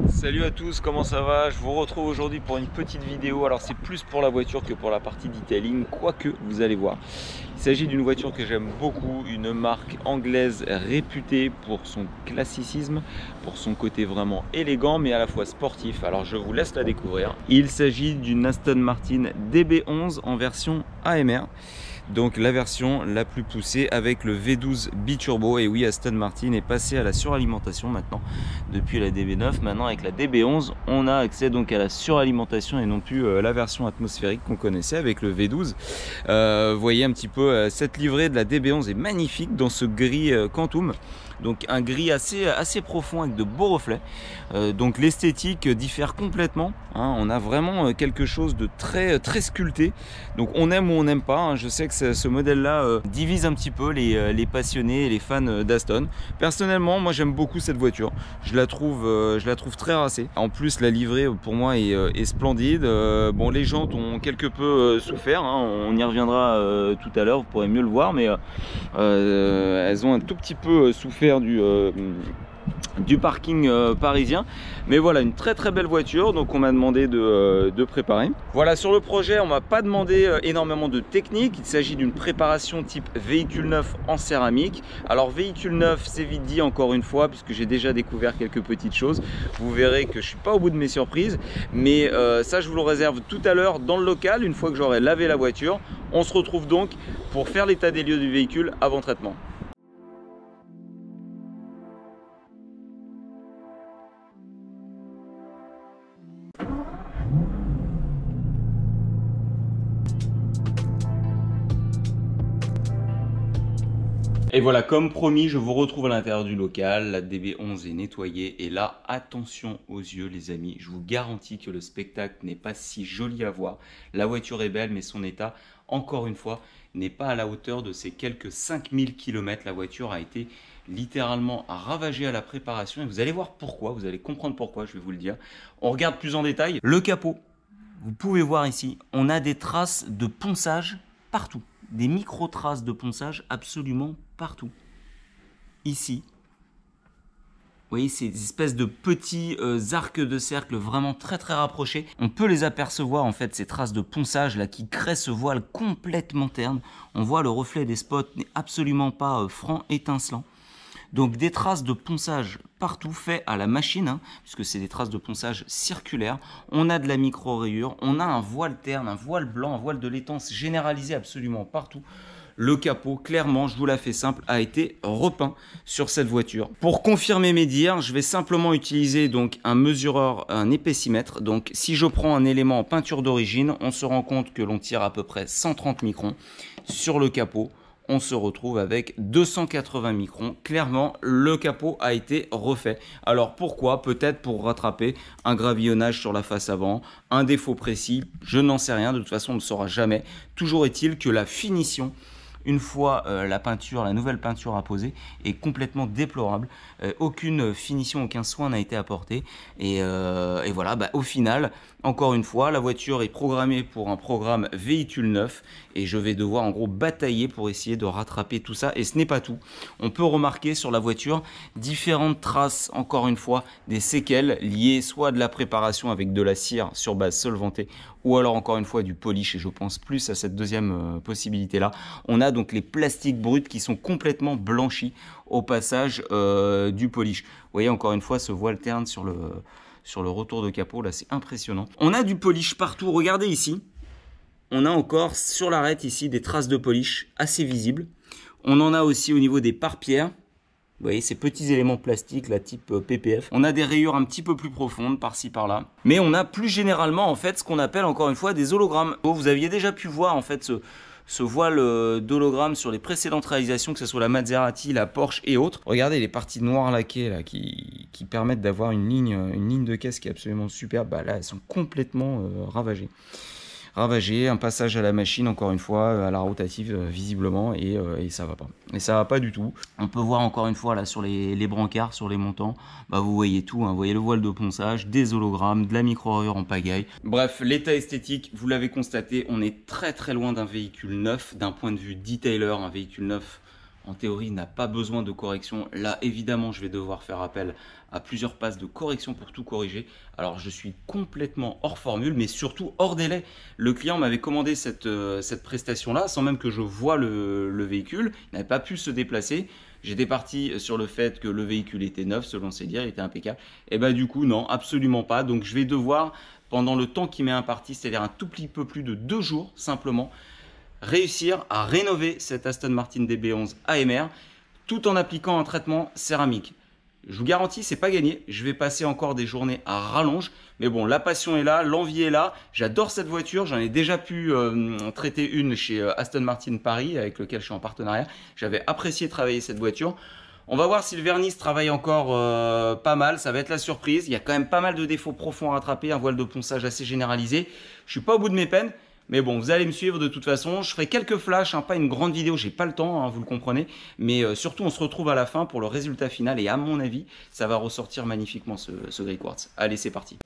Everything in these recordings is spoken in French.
Salut à tous, comment ça va? Je vous retrouve aujourd'hui pour une petite vidéo. Alors c'est plus pour la voiture que pour la partie detailing, quoique vous allez voir. Il s'agit d'une voiture que j'aime beaucoup, une marque anglaise réputée pour son classicisme, pour son côté vraiment élégant mais à la fois sportif. Alors je vous laisse la découvrir. Il s'agit d'une Aston Martin DB11 en version AMR. Donc la version la plus poussée avec le V12 biturbo. Et oui, Aston Martin est passé à la suralimentation maintenant depuis la DB9. Maintenant avec la DB11 on a accès donc à la suralimentation et non plus la version atmosphérique qu'on connaissait avec le V12. Vous voyez un petit peu cette livrée de la DB11 est magnifique dans ce gris Quantum. Donc un gris assez profond avec de beaux reflets. Donc l'esthétique diffère complètement, hein. On a vraiment quelque chose de très sculpté. Donc on aime ou on n'aime pas, hein. Je sais que ce modèle là divise un petit peu les passionnés et les fans d'Aston. Personnellement moi j'aime beaucoup cette voiture. Je la trouve très racée. En plus la livrée pour moi est splendide. Bon, les jantes ont quelque peu souffert, hein. On y reviendra tout à l'heure, vous pourrez mieux le voir, mais elles ont un tout petit peu souffert du parking parisien. Mais voilà, une très belle voiture, donc on m'a demandé de préparer. Voilà, sur le projet on m'a pas demandé énormément de technique. Il s'agit d'une préparation type véhicule neuf en céramique. Alors véhicule neuf, c'est vite dit encore une fois, puisque j'ai déjà découvert quelques petites choses. Vous verrez que je suis pas au bout de mes surprises, mais ça je vous le réserve tout à l'heure dans le local, une fois que j'aurai lavé la voiture. On se retrouve donc pour faire l'état des lieux du véhicule avant traitement. Et voilà, comme promis, je vous retrouve à l'intérieur du local. La DB11 est nettoyée. Et là, attention aux yeux, les amis. Je vous garantis que le spectacle n'est pas si joli à voir. La voiture est belle, mais son état, encore une fois, n'est pas à la hauteur de ces quelques 5000 km. La voiture a été littéralement ravagée à la préparation. Et vous allez voir pourquoi, vous allez comprendre pourquoi, je vais vous le dire. On regarde plus en détail. Le capot, vous pouvez voir ici, on a des traces de ponçage partout. Des micro-traces de ponçage absolument partout. Ici, vous voyez ces espèces de petits arcs de cercle vraiment très rapprochés. On peut les apercevoir en fait, ces traces de ponçage là qui créent ce voile complètement terne. On voit le reflet des spots n'est absolument pas franc, étincelant. Donc des traces de ponçage partout fait à la machine, hein, puisque c'est des traces de ponçage circulaires. On a de la micro-rayure, on a un voile terne, un voile blanc, un voile de laitance généralisé absolument partout. Le capot, clairement, je vous la fais simple, a été repeint sur cette voiture. Pour confirmer mes dires, je vais simplement utiliser donc un mesureur, un épaissimètre. Donc si je prends un élément en peinture d'origine, on se rend compte que l'on tire à peu près 130 microns sur le capot. On se retrouve avec 280 microns. Clairement, le capot a été refait. Alors pourquoi? Peut-être pour rattraper un gravillonnage sur la face avant, un défaut précis, je n'en sais rien. De toute façon, on ne le saura jamais. Toujours est-il que la finition, une fois la nouvelle peinture apposée, est complètement déplorable. Aucune finition, aucun soin n'a été apporté. Et voilà, au final, encore une fois, la voiture est programmée pour un programme véhicule neuf. Et je vais devoir en gros batailler pour essayer de rattraper tout ça. Et ce n'est pas tout. On peut remarquer sur la voiture différentes traces, encore une fois, des séquelles liées soit de la préparation avec de la cire sur base solvantée, ou alors encore une fois du polish, et je pense plus à cette deuxième possibilité là. On a donc les plastiques bruts qui sont complètement blanchis au passage du polish. Vous voyez encore une fois ce voile terne sur le retour de capot là, c'est impressionnant. On a du polish partout, regardez ici. On a encore sur l'arête ici des traces de polish assez visibles. On en a aussi au niveau des pare-pierres. Vous voyez ces petits éléments plastiques là type PPF. On a des rayures un petit peu plus profondes par-ci par-là. Mais on a plus généralement en fait ce qu'on appelle encore une fois des hologrammes. Vous aviez déjà pu voir en fait ce voile d'hologramme sur les précédentes réalisations, que ce soit la Maserati, la Porsche et autres. Regardez les parties noires laquées là, qui permettent d'avoir une ligne de caisse qui est absolument superbe. Là, elles sont complètement ravagées. Un passage à la machine encore une fois, à la rotative visiblement, et ça va pas. Et ça va pas du tout. On peut voir encore une fois là sur les brancards, sur les montants, vous voyez tout, hein. Vous voyez le voile de ponçage, des hologrammes, de la micro-rayure en pagaille. Bref, l'état esthétique, vous l'avez constaté, on est très loin d'un véhicule neuf, d'un point de vue detailer, un véhicule neuf en théorie n'a pas besoin de correction. Là évidemment je vais devoir faire appel à plusieurs passes de correction pour tout corriger. Alors je suis complètement hors formule, mais surtout hors délai. Le client m'avait commandé cette prestation là sans même que je voie le véhicule. Il n'avait pas pu se déplacer. J'étais parti sur le fait que le véhicule était neuf, selon ses dires, il était impeccable. Et bah du coup non, absolument pas. Donc je vais devoir, pendant le temps qui m'est imparti, c'est-à-dire un tout petit peu plus de 2 jours simplement, réussir à rénover cette Aston Martin DB11 AMR tout en appliquant un traitement céramique. Je vous garantis, c'est pas gagné. Je vais passer encore des journées à rallonge. Mais bon, la passion est là, l'envie est là. J'adore cette voiture. J'en ai déjà pu traiter une chez Aston Martin Paris, avec lequel je suis en partenariat. J'avais apprécié travailler cette voiture. On va voir si le vernis travaille encore pas mal. Ça va être la surprise. Il y a quand même pas mal de défauts profonds à rattraper. Un voile de ponçage assez généralisé. Je suis pas au bout de mes peines. Mais bon, vous allez me suivre de toute façon. Je ferai quelques flashs, hein, pas une grande vidéo, j'ai pas le temps, hein, vous le comprenez. Mais surtout, on se retrouve à la fin pour le résultat final. Et à mon avis, ça va ressortir magnifiquement ce gris quartz. Allez, c'est parti.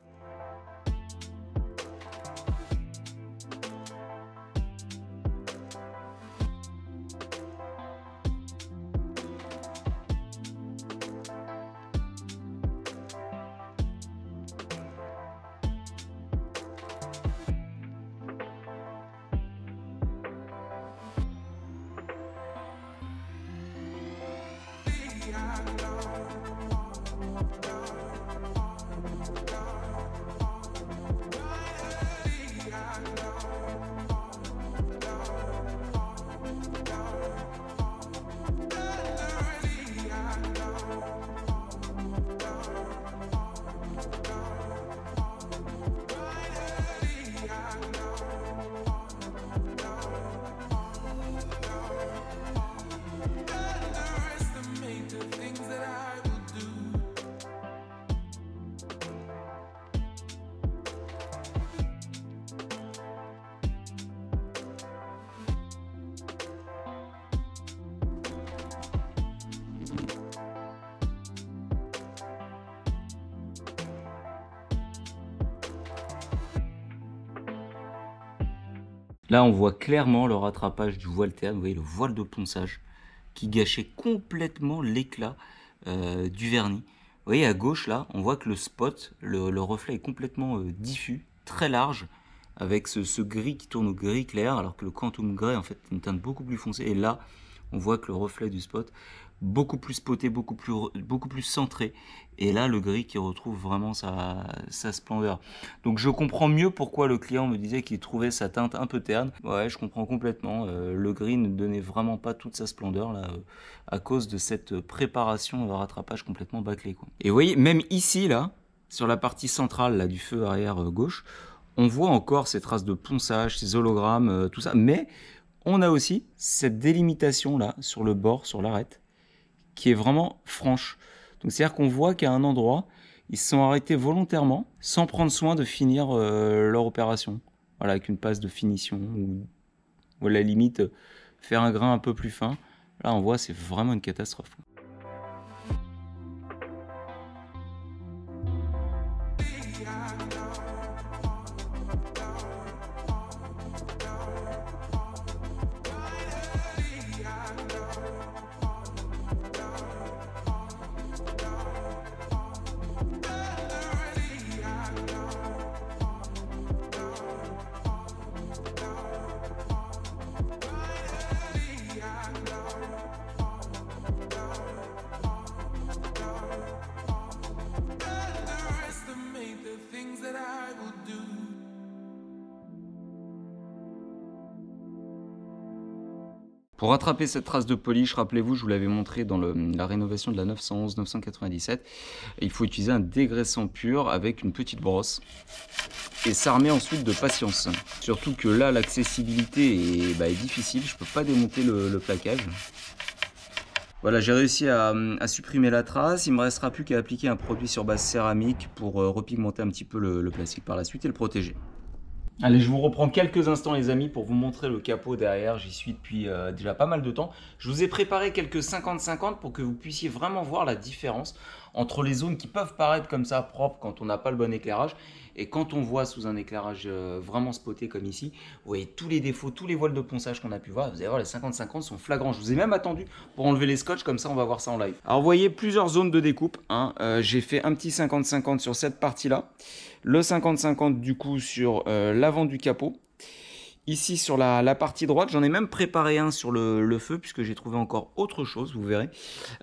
Là, on voit clairement le rattrapage du voile terne, vous voyez le voile de ponçage qui gâchait complètement l'éclat du vernis. Vous voyez à gauche là, on voit que le spot, le reflet est complètement diffus, très large, avec ce gris qui tourne au gris clair, alors que le Quantum Grey en fait est une teinte beaucoup plus foncée. Et là, on voit que le reflet du spot beaucoup plus spoté, beaucoup plus centré. Et là, le gris qui retrouve vraiment sa splendeur. Donc je comprends mieux pourquoi le client me disait qu'il trouvait sa teinte un peu terne. Ouais, je comprends complètement. Le gris ne donnait vraiment pas toute sa splendeur là, à cause de cette préparation de rattrapage complètement bâclé, quoi. Et vous voyez, même ici, là, sur la partie centrale là, du feu arrière gauche, on voit encore ces traces de ponçage, ces hologrammes, tout ça. Mais on a aussi cette délimitation là, sur le bord, sur l'arête, qui est vraiment franche. Donc c'est-à-dire qu'on voit qu'à un endroit, ils se sont arrêtés volontairement, sans prendre soin de finir leur opération. Voilà, avec une passe de finition, ou à la limite, faire un grain un peu plus fin. Là, on voit, c'est vraiment une catastrophe. Pour rattraper cette trace de polish, rappelez-vous, je vous l'avais montré dans la rénovation de la 911-997, il faut utiliser un dégraissant pur avec une petite brosse et s'armer ensuite de patience. Surtout que là, l'accessibilité est difficile, je ne peux pas démonter le plaquage. Voilà, j'ai réussi à supprimer la trace, il ne me restera plus qu'à appliquer un produit sur base céramique pour repigmenter un petit peu le plastique par la suite et le protéger. Allez, je vous reprends quelques instants les amis pour vous montrer le capot derrière. J'y suis depuis déjà pas mal de temps. Je vous ai préparé quelques 50-50 pour que vous puissiez vraiment voir la différence entre les zones qui peuvent paraître comme ça propres quand on n'a pas le bon éclairage et quand on voit sous un éclairage vraiment spoté comme ici. Vous voyez tous les défauts, tous les voiles de ponçage qu'on a pu voir. Vous allez voir, les 50-50 sont flagrants. Je vous ai même attendu pour enlever les scotch, comme ça on va voir ça en live. Alors vous voyez plusieurs zones de découpe, hein. J'ai fait un petit 50-50 sur cette partie-là. Le 50-50 du coup sur l'avant du capot. Ici sur la partie droite, j'en ai même préparé un sur le feu puisque j'ai trouvé encore autre chose, vous verrez.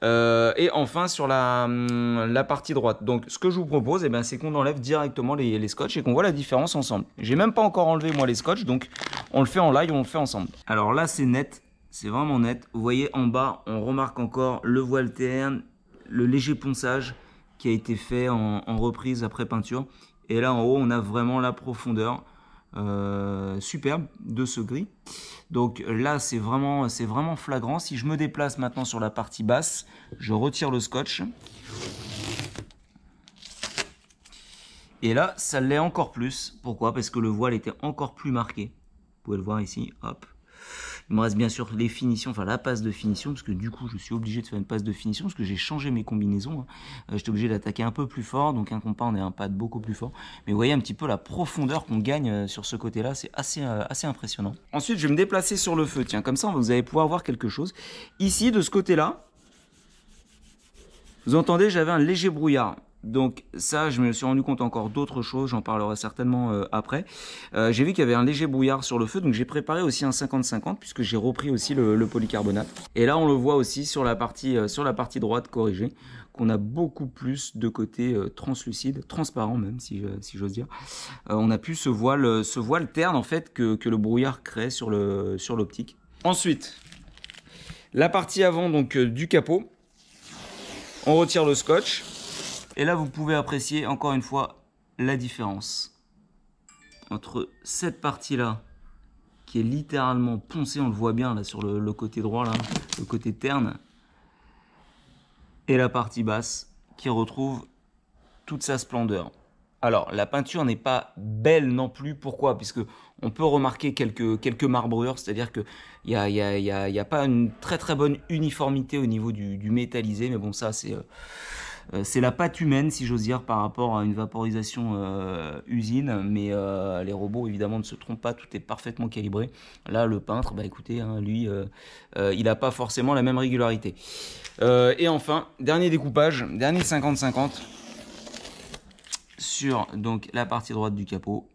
Et enfin sur la partie droite. Donc ce que je vous propose, eh ben, c'est qu'on enlève directement les scotch et qu'on voit la différence ensemble. J'ai même pas encore enlevé moi les scotch, donc on le fait en live, on le fait ensemble. Alors là c'est net, c'est vraiment net. Vous voyez en bas, on remarque encore le voile terne, le léger ponçage qui a été fait en reprise après peinture. Et là en haut, on a vraiment la profondeur superbe de ce gris. Donc là, c'est vraiment flagrant. Si je me déplace maintenant sur la partie basse, je retire le scotch. Et là, ça l'est encore plus. Pourquoi? Parce que le voile était encore plus marqué. Vous pouvez le voir ici, hop. Il me reste bien sûr les finitions, enfin la passe de finition, parce que du coup je suis obligé de faire une passe de finition, parce que j'ai changé mes combinaisons. J'étais obligé d'attaquer un peu plus fort, donc un compas et un pad beaucoup plus fort. Mais vous voyez un petit peu la profondeur qu'on gagne sur ce côté-là, c'est assez impressionnant. Ensuite je vais me déplacer sur le feu, tiens, comme ça vous allez pouvoir voir quelque chose. Ici de ce côté-là, vous entendez, j'avais un léger brouillard. Donc ça, je me suis rendu compte encore d'autres choses, j'en parlerai certainement après. J'ai vu qu'il y avait un léger brouillard sur le feu, donc j'ai préparé aussi un 50-50 puisque j'ai repris aussi le polycarbonate. Et là, on le voit aussi sur la partie droite corrigée, qu'on a beaucoup plus de côté translucide, transparent même, si j'ose dire. On a plus ce voile terne en fait que le brouillard crée sur l'optique. Ensuite, la partie avant donc du capot, on retire le scotch. Et là, vous pouvez apprécier encore une fois la différence entre cette partie-là, qui est littéralement poncée, on le voit bien là sur le côté droit, là, le côté terne, et la partie basse, qui retrouve toute sa splendeur. Alors, la peinture n'est pas belle non plus. Pourquoi? Puisque on peut remarquer quelques marbrures, c'est-à-dire qu'il n'y a pas une très bonne uniformité au niveau du métallisé, mais bon, ça c'est la patte humaine, si j'ose dire, par rapport à une vaporisation usine. Mais les robots, évidemment, ne se trompent pas. Tout est parfaitement calibré. Là, le peintre, bah écoutez, hein, lui, il n'a pas forcément la même régularité. Et enfin, dernier découpage, dernier 50-50 sur donc la partie droite du capot.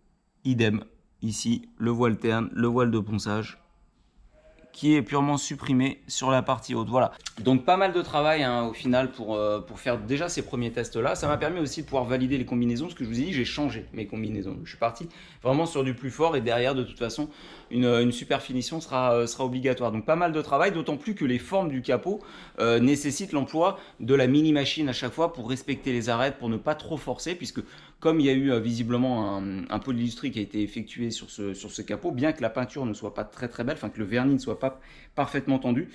Idem, ici, le voile terne, le voile de ponçage, qui est purement supprimé sur la partie haute. Voilà. Donc pas mal de travail hein, au final pour faire déjà ces premiers tests là. Ça m'a permis aussi de pouvoir valider les combinaisons, parce que je vous ai dit, j'ai changé mes combinaisons. Je suis parti vraiment sur du plus fort et derrière de toute façon une super finition sera obligatoire. Donc pas mal de travail, d'autant plus que les formes du capot nécessitent l'emploi de la mini machine à chaque fois pour respecter les arêtes, pour ne pas trop forcer, puisque comme il y a eu visiblement un polylustre qui a été effectué sur ce capot, bien que la peinture ne soit pas très belle, enfin que le vernis ne soit pas parfaitement tendu,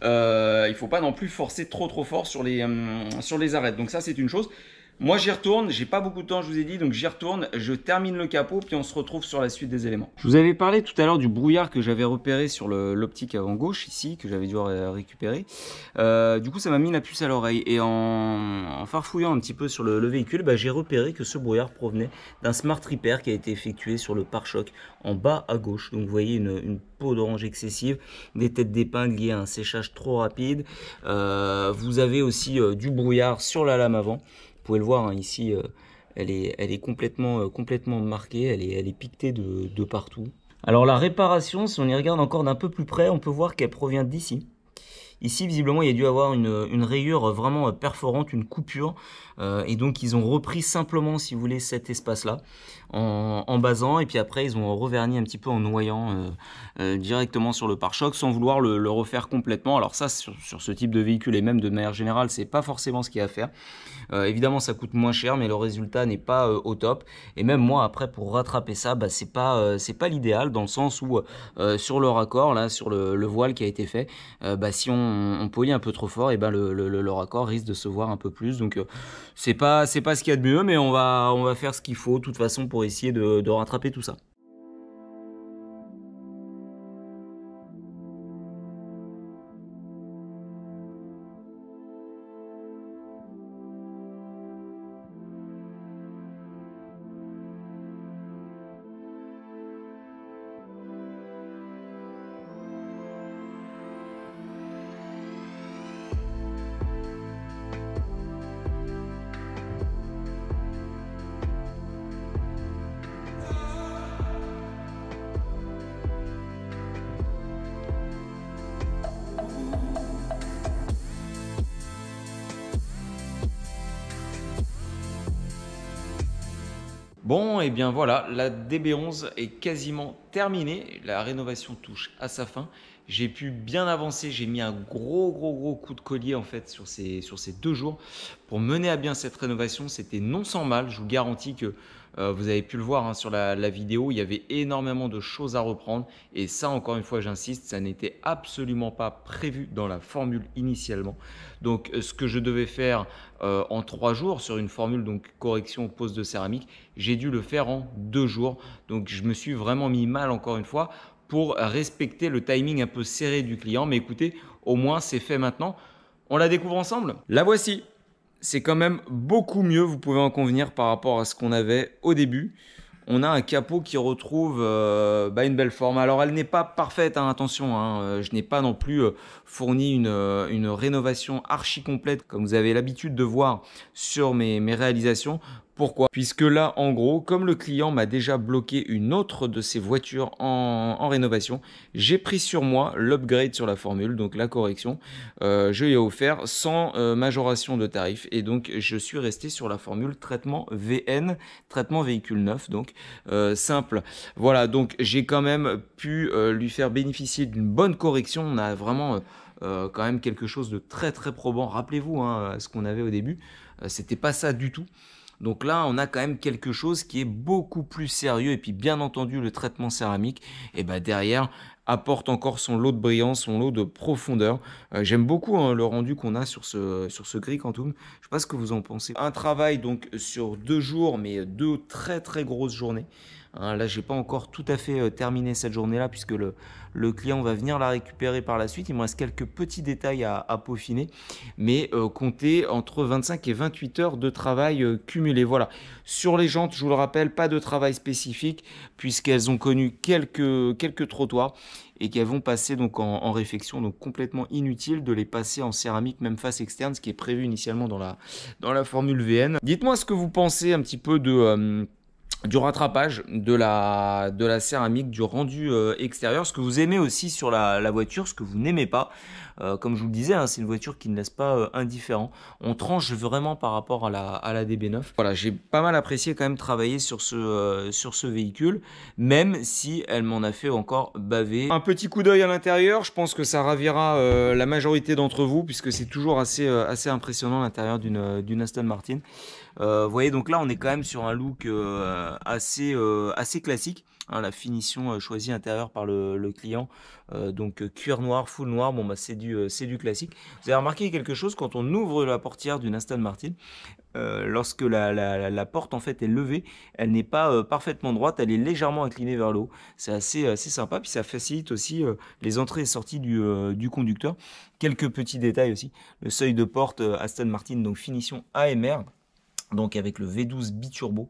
il ne faut pas non plus forcer trop fort sur les arêtes. Donc ça c'est une chose. Moi j'y retourne, j'ai pas beaucoup de temps, je vous ai dit, donc j'y retourne, je termine le capot, puis on se retrouve sur la suite des éléments. Je vous avais parlé tout à l'heure du brouillard que j'avais repéré sur l'optique avant gauche, ici, que j'avais dû récupérer. Du coup ça m'a mis la puce à l'oreille, et en farfouillant un petit peu sur le véhicule, bah, j'ai repéré que ce brouillard provenait d'un smart repair qui a été effectué sur le pare-choc en bas à gauche. Donc vous voyez une peau d'orange excessive, des têtes d'épingle liées à un séchage trop rapide. Vous avez aussi du brouillard sur la lame avant. Vous pouvez le voir hein, ici, elle est complètement marquée, elle est piquetée de partout. Alors la réparation, si on y regarde encore d'un peu plus près, on peut voir qu'elle provient d'ici. Ici, visiblement, il y a dû avoir une rayure vraiment perforante, une coupure. Et donc, ils ont repris simplement, si vous voulez, cet espace-là en basant. Et puis après, ils ont reverni un petit peu en noyant directement sur le pare-choc sans vouloir le refaire complètement. Alors ça, sur ce type de véhicule et même de manière générale, c'est pas forcément ce qu'il y a à faire. Évidemment, ça coûte moins cher, mais le résultat n'est pas au top. Et même moi, après, pour rattraper ça, bah, c'est pas l'idéal dans le sens où sur le raccord, là, sur le voile qui a été fait, bah, si on polie un peu trop fort, et ben le raccord risque de se voir un peu plus. Donc c'est pas ce qu'il y a de mieux, mais on va faire ce qu'il faut de toute façon pour essayer de rattraper tout ça. Bon, et bien voilà, la DB11 est quasiment terminée. La rénovation touche à sa fin. J'ai pu bien avancer. J'ai mis un gros coup de collier en fait sur ces 2 jours pour mener à bien cette rénovation. C'était non sans mal. Je vous garantis que vous avez pu le voir hein, sur la vidéo. Il y avait énormément de choses à reprendre. Et ça, encore une fois, j'insiste, ça n'était absolument pas prévu dans la formule initialement. Donc, ce que je devais faire en 3 jours sur une formule, donc correction pose de céramique, j'ai dû le faire en 2 jours. Donc, je me suis vraiment mis mal encore une fois pour respecter le timing un peu serré du client. Mais écoutez, au moins c'est fait maintenant. On la découvre ensemble. La voici. C'est quand même beaucoup mieux, vous pouvez en convenir, par rapport à ce qu'on avait au début. On a un capot qui retrouve une belle forme. Alors elle n'est pas parfaite, hein, attention, hein, je n'ai pas non plus fourni une rénovation archi complète comme vous avez l'habitude de voir sur mes réalisations. Pourquoi? Puisque là, en gros, comme le client m'a déjà bloqué une autre de ses voitures en rénovation, j'ai pris sur moi l'upgrade sur la formule, donc la correction. Je lui ai offert sans majoration de tarif et donc je suis resté sur la formule traitement VN, traitement véhicule neuf, donc simple. Voilà, donc j'ai quand même pu lui faire bénéficier d'une bonne correction. On a vraiment quand même quelque chose de très probant. Rappelez-vous hein, ce qu'on avait au début, c'était pas ça du tout. Donc là, on a quand même quelque chose qui est beaucoup plus sérieux. Et puis, bien entendu, le traitement céramique, et ben derrière, apporte encore son lot de brillance, son lot de profondeur. J'aime beaucoup hein, le rendu qu'on a sur ce gris Quantum. Je ne sais pas ce que vous en pensez. Un travail donc sur 2 jours, mais 2 très grosses journées. Hein, là, j'ai pas encore tout à fait terminé cette journée-là puisque le client va venir la récupérer par la suite. Il me reste quelques petits détails à peaufiner, mais comptez entre 25 et 28 heures de travail cumulé. Voilà. Sur les jantes, je vous le rappelle, pas de travail spécifique puisqu'elles ont connu quelques trottoirs et qu'elles vont passer donc en réfection, donc complètement inutile de les passer en céramique, même face externe, ce qui est prévu initialement dans la formule VN. Dites-moi ce que vous pensez un petit peu du rattrapage de la céramique, du rendu extérieur, ce que vous aimez aussi sur la voiture, ce que vous n'aimez pas. Comme je vous le disais, hein, c'est une voiture qui ne laisse pas indifférent. On tranche vraiment par rapport à la DB9. Voilà, j'ai pas mal apprécié quand même travailler sur ce véhicule, même si elle m'en a fait encore baver. Un petit coup d'œil à l'intérieur, je pense que ça ravira la majorité d'entre vous, puisque c'est toujours assez impressionnant l'intérieur d'une Aston Martin. Vous voyez, donc là, on est quand même sur un look assez classique. Hein, la finition choisie intérieure par le client, donc cuir noir, full noir, bon bah c'est du classique. Vous avez remarqué quelque chose quand on ouvre la portière d'une Aston Martin, lorsque la porte en fait est levée, elle n'est pas parfaitement droite, elle est légèrement inclinée vers le haut. C'est assez sympa, puis ça facilite aussi les entrées et sorties du conducteur. Quelques petits détails aussi, le seuil de porte Aston Martin, donc finition AMR. Donc avec le V12 biturbo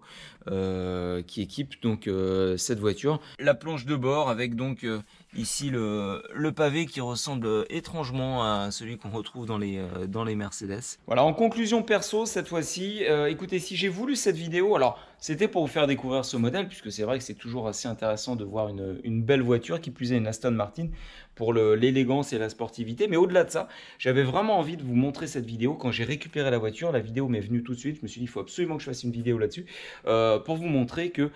qui équipe donc cette voiture. La planche de bord avec donc ici le pavé qui ressemble étrangement à celui qu'on retrouve dans les Mercedes. Voilà, en conclusion perso cette fois-ci, écoutez, si j'ai voulu cette vidéo, alors c'était pour vous faire découvrir ce modèle, puisque c'est vrai que c'est toujours assez intéressant de voir une belle voiture, qui plus est une Aston Martin, pour l'élégance et la sportivité. Mais au-delà de ça, j'avais vraiment envie de vous montrer cette vidéo. Quand j'ai récupéré la voiture, la vidéo m'est venue tout de suite. Je me suis dit, il faut absolument que je fasse une vidéo là-dessus, pour vous montrer que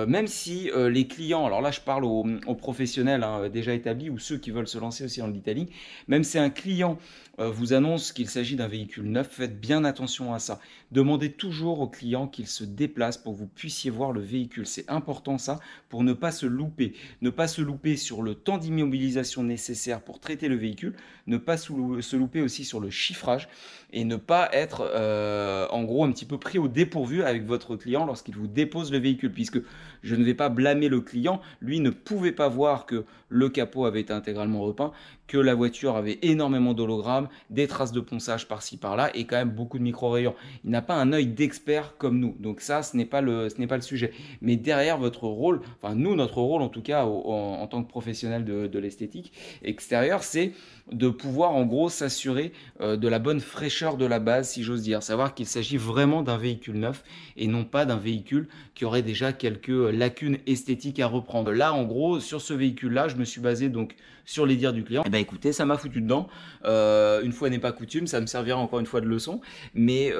même si les clients, alors là je parle aux professionnels hein, déjà établis, ou ceux qui veulent se lancer aussi en detailing, même si un client vous annonce qu'il s'agit d'un véhicule neuf, faites bien attention à ça. Demandez toujours au client qu'il se déplace pour que vous puissiez voir le véhicule. C'est important ça, pour ne pas se louper. Ne pas se louper sur le temps d'immobilisation nécessaire pour traiter le véhicule, ne pas se louper aussi sur le chiffrage et ne pas être en gros un petit peu pris au dépourvu avec votre client lorsqu'il vous dépose le véhicule, puisque je ne vais pas blâmer le client, lui ne pouvait pas voir que le capot avait été intégralement repeint, que la voiture avait énormément d'hologrammes, des traces de ponçage par-ci par-là et quand même beaucoup de micro-rayons. Il n'a pas un œil d'expert comme nous, donc ça ce n'est pas le sujet. Mais derrière votre rôle, enfin nous notre rôle en tout cas en tant que professionnel de l'esthétique extérieure, c'est de pouvoir en gros s'assurer de la bonne fraîcheur de la base, si j'ose dire, savoir qu'il s'agit vraiment d'un véhicule neuf et non pas d'un véhicule qui aurait déjà quelques lacunes esthétiques à reprendre. Là en gros sur ce véhicule là je me suis basé donc sur les dires du client. Et ben écoutez, ça m'a foutu dedans. Une fois n'est pas coutume, ça me servira encore une fois de leçon. Mais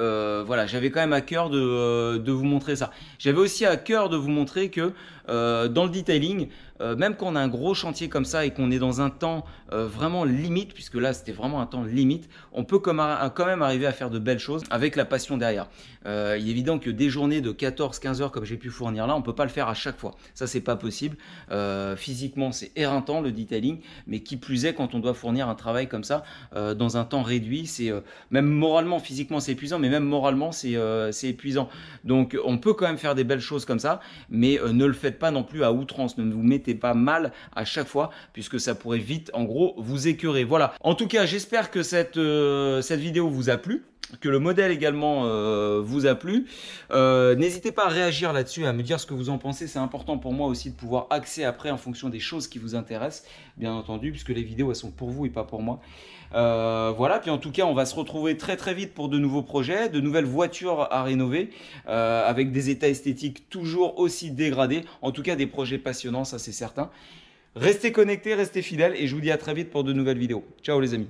voilà, j'avais quand même à cœur de vous montrer ça. J'avais aussi à cœur de vous montrer que dans le detailing, même quand on a un gros chantier comme ça et qu'on est dans un temps vraiment limite, puisque là c'était vraiment un temps limite, on peut quand même arriver à faire de belles choses avec la passion derrière. Il est évident que des journées de 14-15 heures comme j'ai pu fournir là, on ne peut pas le faire à chaque fois. Ça c'est pas possible. Physiquement c'est éreintant le detailing, mais qui plus est quand on doit fournir un travail comme ça dans un temps réduit, c'est même moralement, physiquement c'est épuisant, mais même moralement c'est épuisant. Donc on peut quand même faire des belles choses comme ça, mais ne le faites pas non plus à outrance. Ne vous mettez pas mal à chaque fois, puisque ça pourrait vite, en gros, vous écœurer. Voilà. En tout cas, j'espère que cette vidéo vous a plu, que le modèle également vous a plu. N'hésitez pas à réagir là-dessus, à me dire ce que vous en pensez. C'est important pour moi aussi de pouvoir axer après en fonction des choses qui vous intéressent, bien entendu, puisque les vidéos elles sont pour vous et pas pour moi. Voilà, puis en tout cas on va se retrouver très très vite pour de nouveaux projets, de nouvelles voitures à rénover, avec des états esthétiques toujours aussi dégradés. En tout cas des projets passionnants, ça c'est certain. Restez connectés, restez fidèles et je vous dis à très vite pour de nouvelles vidéos. Ciao les amis.